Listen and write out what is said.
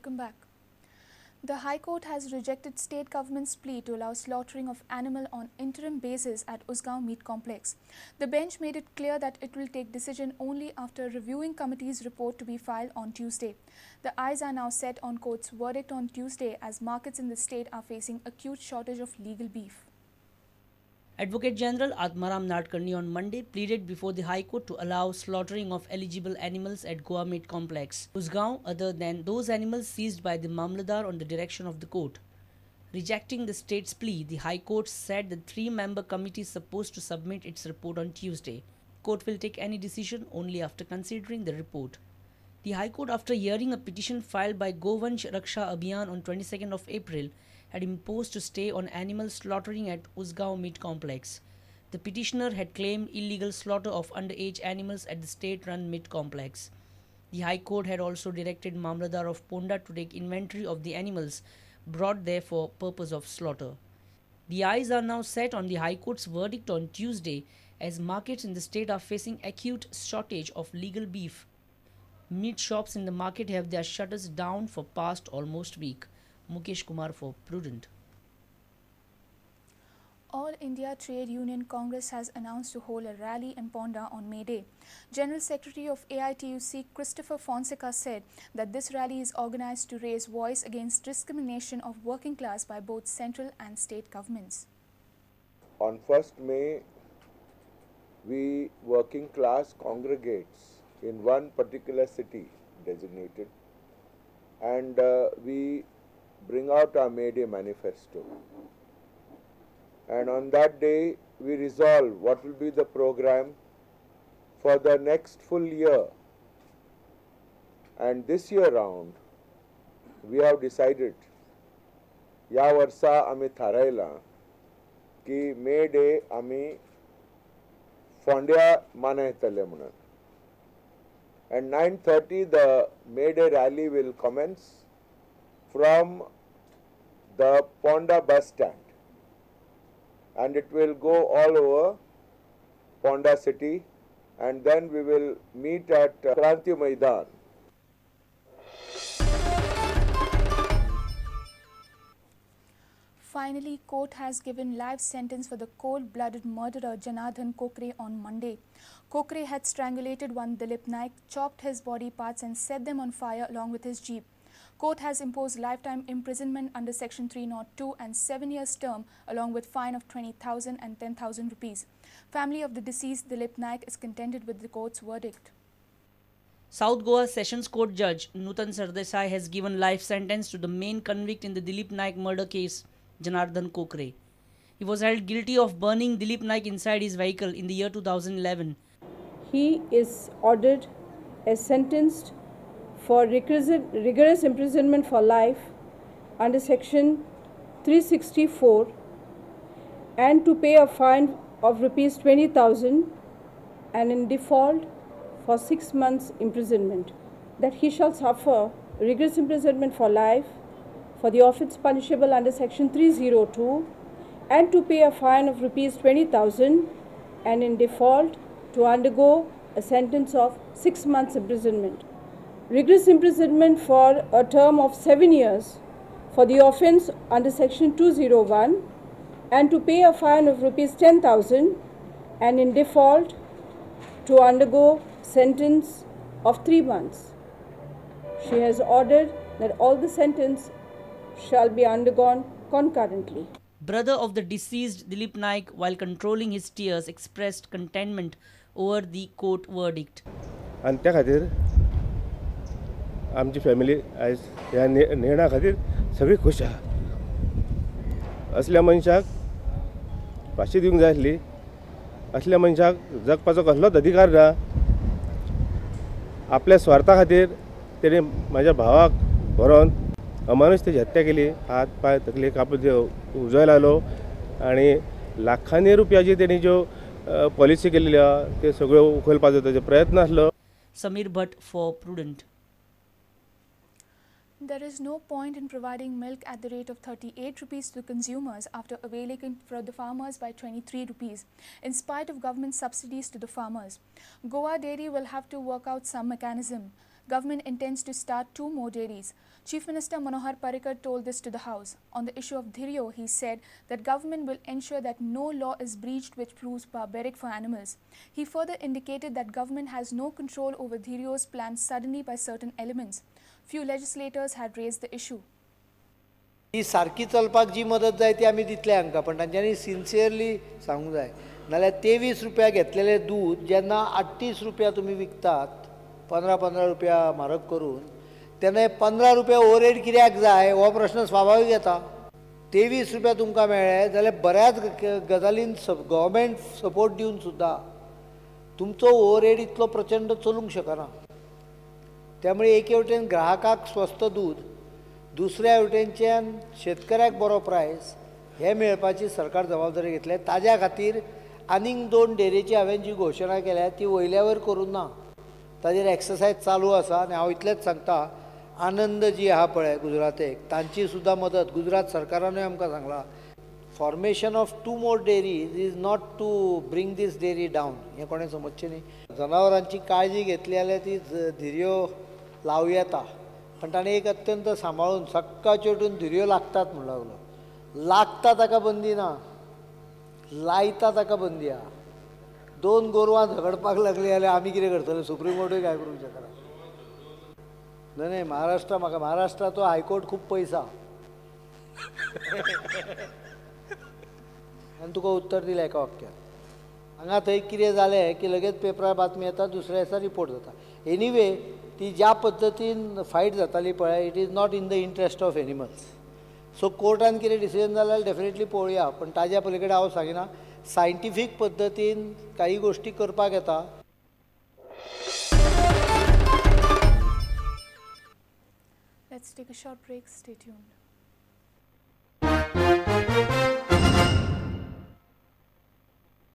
Welcome back. The High Court has rejected state government's plea to allow slaughtering of animal on interim basis at Usgao Meat Complex. The bench made it clear that it will take decision only after reviewing committee's report to be filed on Tuesday. The eyes are now set on court's verdict on Tuesday as markets in the state are facing acute shortage of legal beef. Advocate General Atmaram Nadkarni on Monday pleaded before the High Court to allow slaughtering of eligible animals at Usgao Meat Complex, Usgao, other than those animals seized by the Mamladar on the direction of the court. Rejecting the state's plea, the High Court said the three-member committee is supposed to submit its report on Tuesday. Court will take any decision only after considering the report. The High Court, after hearing a petition filed by Govt Raksha Abhiyan on 22nd of April, had imposed a stay on animal slaughtering at Usgao Meat Complex. The petitioner had claimed illegal slaughter of underage animals at the state-run meat complex. The High Court had also directed Mamladar of Ponda to take inventory of the animals brought there for purpose of slaughter. The eyes are now set on the High Court's verdict on Tuesday as markets in the state are facing acute shortage of legal beef. Meat shops in the market have their shutters down for past almost week. Mukesh Kumar for Prudent. All India Trade Union Congress has announced to hold a rally in Ponda on May Day. General Secretary of AITUC Christopher Fonseca said that this rally is organized to raise voice against discrimination of working class by both central and state governments. On 1st May, we working class congregates in one particular city designated, and we bring out our May Day manifesto. And on that day, we resolve what will be the program for the next full year. And this year round, we have decided, या वर्षा आम्ही थारायला की May Day आम्ही फोंड्या मानयतले म्हणून. And 9:30 the May Day rally will commence from the Ponda bus stand, and it will go all over Ponda city, and then we will meet at Kranti Maidan. Finally, court has given life sentence for the cold-blooded murderer Janardhan Kokre on Monday. Kokre had strangulated one Dilip Naik, chopped his body parts and set them on fire along with his jeep. Court has imposed lifetime imprisonment under Section 302 and 7 years term along with fine of 20,000 and 10,000 rupees. Family of the deceased Dilip Naik is contented with the court's verdict. South Goa Sessions Court Judge Nutan Sardesai has given life sentence to the main convict in the Dilip Naik murder case, Janardhan Kokre. He was held guilty of burning Dilip Naik inside his vehicle in the year 2011. He is ordered as sentenced for rigorous imprisonment for life under Section 364 and to pay a fine of rupees 20,000 and in default for 6 months imprisonment. That he shall suffer rigorous imprisonment for life for the offence punishable under Section 302 and to pay a fine of rupees 20,000 and in default to undergo a sentence of 6 months imprisonment. Rigorous imprisonment for a term of 7 years for the offence under Section 201 and to pay a fine of rupees 10,000 and in default to undergo sentence of 3 months. She has ordered that all the sentence shall be undergone concurrently. Brother of the deceased Dilip Naik, while controlling his tears, expressed contentment over the court verdict. आणि त्या खातीर आमची family आयज ह्या निर्णया खातीर सगळी खूश आहा. असल्या मनशाक फाशी दिवंक जाय आसली. असल्या मनशाक जगपाचो कसलोच अधिकार ना. आपल्या स्वार्था खातीर तेणी म्हाज्या भावाक व्हरोन अमानुष तेजी हत्या केली. हात पाय तकली कापून उजवाय लागलो आनी लाखांनी रुपयाची तेणी ज्यो पॉलिसी केलेल्यो ते सगळ्यो उखलपाचो तेजो प्रयत्न आसलो. Samir Bhatt for Prudent. There is no point in providing milk at the rate of 38 rupees to the consumers after availing for the farmers by 23 rupees, in spite of government subsidies to the farmers. Goa Dairy will have to work out some mechanism. Government intends to start 2 more dairies. Chief Minister Manohar Parrikar told this to the House. On the issue of dhiryo, he said that government will ensure that no law is breached which proves barbaric for animals. He further indicated that government has no control over dhiryos planned suddenly by certain elements. Few legislators had raised the issue. ही सारखी चलपाक जी मदत जाय ती आमी दितले हांकां, पण तांच्यांनी सिन्सियरली सांगूंक जाय. नाल्यार 23 रुपया घेतलेले दूध जेन्ना 38 रुपया तुमी विकतात 15 रुपया म्हारग करून, तेन्ना 15 रुपया ओवरहेड कित्याक जाय हो प्रश्न स्वाभावीक येता. 23 रुपया तुमकां मेळ्ळे जाल्यार बऱ्याच गजालीन गव्हर्मेंट सपोर्ट दिवन सुद्दां तुमचो ओवरहेड इतलो प्रचंड चलूंक शकना. त्यामुळे एके वटेन ग्राहकाक स्वस्त दूध, दुसऱ्या वटेनच्यान शेतकऱ्याक बरो प्रायस हे मेळपाची सरकार जबाबदारी घेतल्या. ताज्या खातीर आनीक 2 डेरीची हांवें जी घोशणा केल्या ती वयल्या वयर करून ना, ताजेर एक्सरसायज चालू आसा. आनी हांव इतलेंच सांगता, आनंद जी आहा पळय गुजरातेक, तांची सुद्दां मदत गुजरात सरकारानूय आमकां सांगला. Formation of 2 more dairies is not to bring these dairy down, हें कोणें समजचें न्ही. जनावरांची काळजी घेतली जाल्यार ती धिरयो लावं येता, पण ताणें एक अत्यंत सांबाळून सक्काचे उठून धिरयो लागतात म्हणूं लागलो. लागता ताका बंदी ना, लायता ताका बंदी आहा. 2 गोरवां झगडपाक लागली जाल्यार आमी कितें करतले? सुप्रीम कोर्टूय काय करूंक शकना. न्हय महाराष्ट्रा, म्हाका महाराष्ट्राचो हायकोर्ट खूब पयस आहा. आनी तुका उत्तर दिलें एका वाक्यान. हांगा थंय कितें जालें की लगेच पेपरार बातमी येता, दुसऱ्या दिसा रिपोर्ट जाता. एनीवे ती ज्या पद्दतीन फायट जाताली पळय, it is not in the interest of animals. So कोर्टान कितें डिसिजन जाल्यार डेफिनेटली पळोवया, पण ताज्या पलीकडे हांव सांगिना. सायंटिफीक पद्दतीन काही गोष्टी करपाक येता. Let's take a short break. Stay tuned.